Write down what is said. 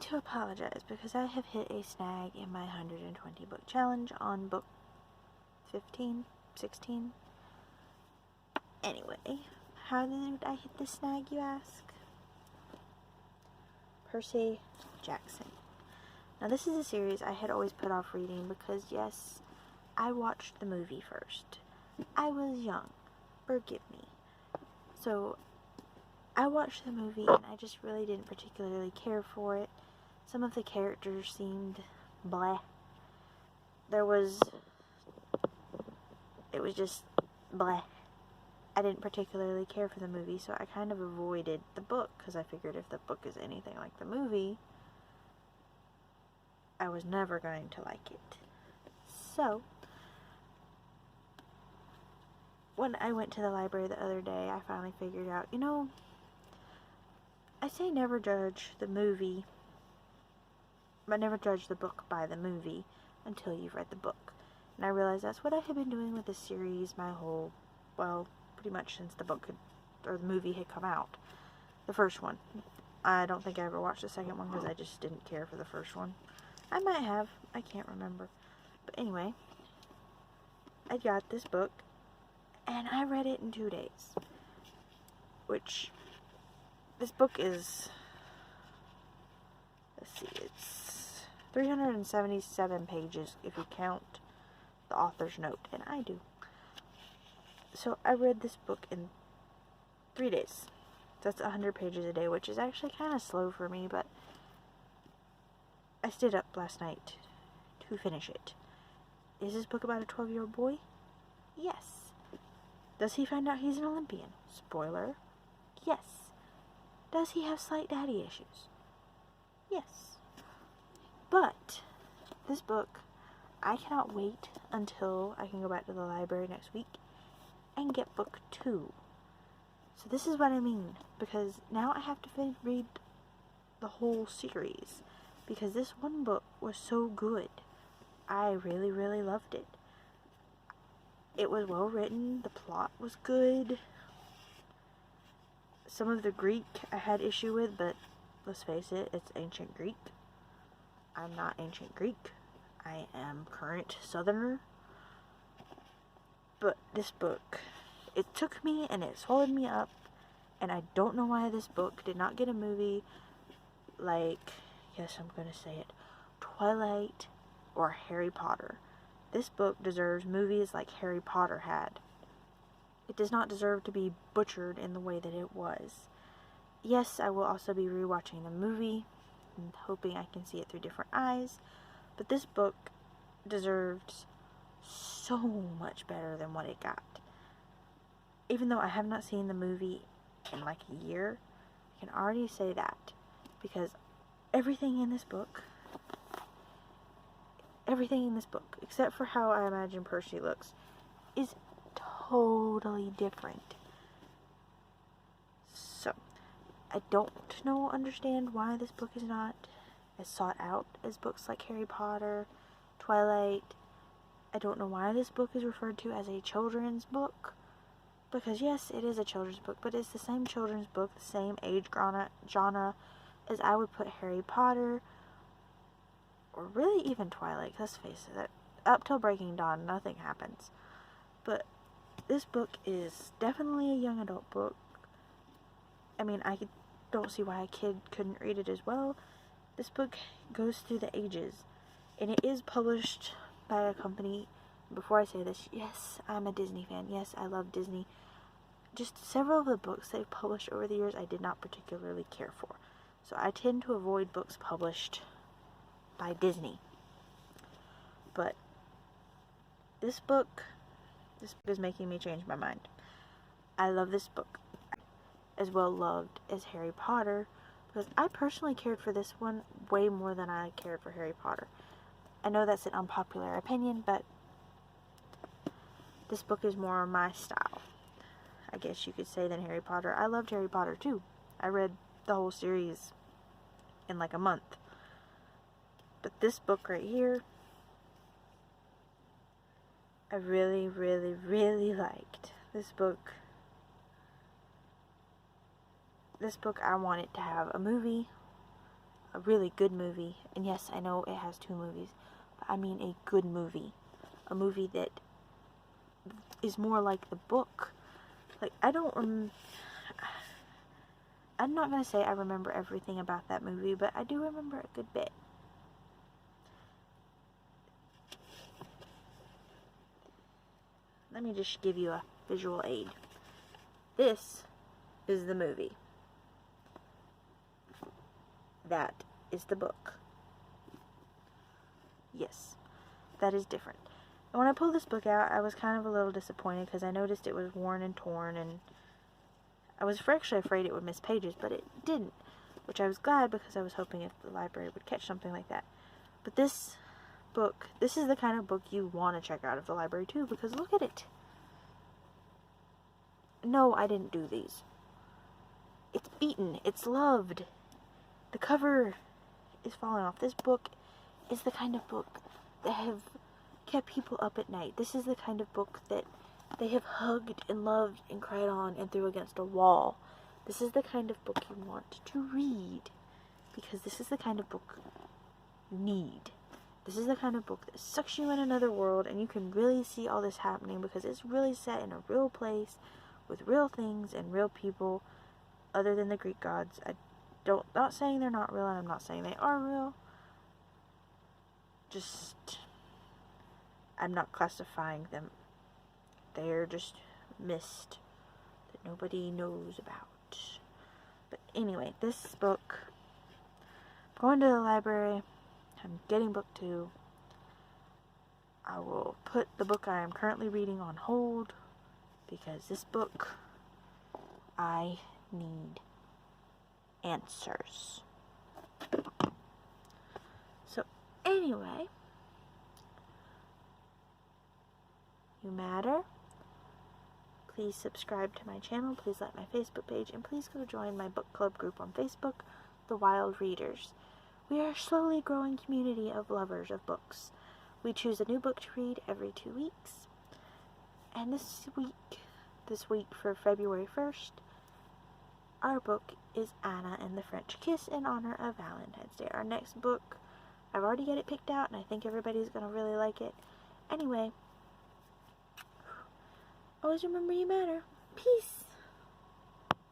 to apologize because I have hit a snag in my 120 book challenge on book 15, 16. Anyway, how did I hit this snag, you ask? Percy Jackson. Now, this is a series I had always put off reading because, yes, I watched the movie first. I was young. Forgive me. So, I watched the movie and I just really didn't particularly care for it. Some of the characters seemed blah. It was just blah. I didn't particularly care for the movie, so I kind of avoided the book because I figured if the book is anything like the movie, I was never going to like it. So, when I went to the library the other day, I finally figured out, I say never judge the movie, but never judge the book by the movie until you've read the book. And I realized that's what I had been doing with this series pretty much since the movie had come out. The first one. I don't think I ever watched the second one because I just didn't care for the first one. I might have. I can't remember. But anyway, I got this book and I read it in 2 days. Which, this book is, it's 377 pages if you count the author's note, and I do. So I read this book in 3 days. That's 100 pages a day, which is actually kind of slow for me, but I stayed up last night to finish it. Is this book about a 12-year-old boy? Yes. Does he find out he's an Olympian? Spoiler. Yes. Does he have slight daddy issues? Yes. But this book, I cannot wait until I can go back to the library next week and get book 2. So this is what I mean, because now I have to read the whole series, because this one book was so good. I really, really loved it. It was well written, the plot was good. Some of the Greek I had issue with, but let's face it, it's ancient Greek. I'm not ancient Greek. I am current Southerner. But this book, it took me and it swallowed me up, and I don't know why this book did not get a movie like, yes, I'm going to say it, Twilight or Harry Potter. This book deserves movies like Harry Potter had. It does not deserve to be butchered in the way that it was. Yes, I will also be rewatching the movie and hoping I can see it through different eyes, but this book deserves so much better than what it got. Even though I have not seen the movie in like a year, I can already say that, because everything in this book, except for how I imagine Percy looks, is totally different. So, I don't understand why this book is not as sought out as books like Harry Potter, Twilight. I don't know why this book is referred to as a children's book, because yes, it is a children's book, but it's the same children's book, the same age genre as I would put Harry Potter, or really even Twilight. Let's face it, up till Breaking Dawn, nothing happens. But this book is definitely a young adult book. I mean, I don't see why a kid couldn't read it as well. This book goes through the ages, and it is published by a company. Before I say this, yes, I'm a Disney fan. Yes, I love Disney. Just several of the books they've published over the years I did not particularly care for. So I tend to avoid books published by Disney. But this book is making me change my mind. I love this book. As well loved as Harry Potter, because I personally cared for this one way more than I cared for Harry Potter. I know that's an unpopular opinion, but this book is more my style, I guess you could say, than Harry Potter. I loved Harry Potter too. I read the whole series in like a month. But this book right here, I really, really, really liked. This book, I wanted to have a movie a really good movie, and yes, I know it has 2 movies, but I mean a good movie. A movie that is more like the book. Like, I'm not gonna say I remember everything about that movie, but I do remember a good bit. Let me just give you a visual aid. This is the movie. That is the book. Yes, that is different. And when I pulled this book out, I was kind of a little disappointed because I noticed it was worn and torn, and I was actually afraid it would miss pages, but it didn't, which I was glad because I was hoping if the library would catch something like that. But this book, this is the kind of book you want to check out of the library too, because look at it. No, I didn't do these. It's beaten. It's loved. The cover is falling off. This book is the kind of book that have kept people up at night. This is the kind of book that they have hugged and loved and cried on and threw against a wall. This is the kind of book you want to read, because this is the kind of book you need. This is the kind of book that sucks you in another world, and you can really see all this happening because it's really set in a real place with real things and real people other than the Greek gods. Not saying they're not real, and I'm not saying they are real. Just, I'm not classifying them. They're just mist that nobody knows about. But anyway, this book, I'm going to the library. I'm getting book 2. I will put the book I am currently reading on hold, because this book, I need answers. So anyway, you matter. Please subscribe to my channel, please like my Facebook page, and please go join my book club group on Facebook, The Wild Readers. We are a slowly growing community of lovers of books. We choose a new book to read every 2 weeks. And this week for February 1st, our book is Anna and the French Kiss in honor of Valentine's Day. Our next book, I've already got it picked out, and I think everybody's going to really like it. Anyway, always remember you matter. Peace.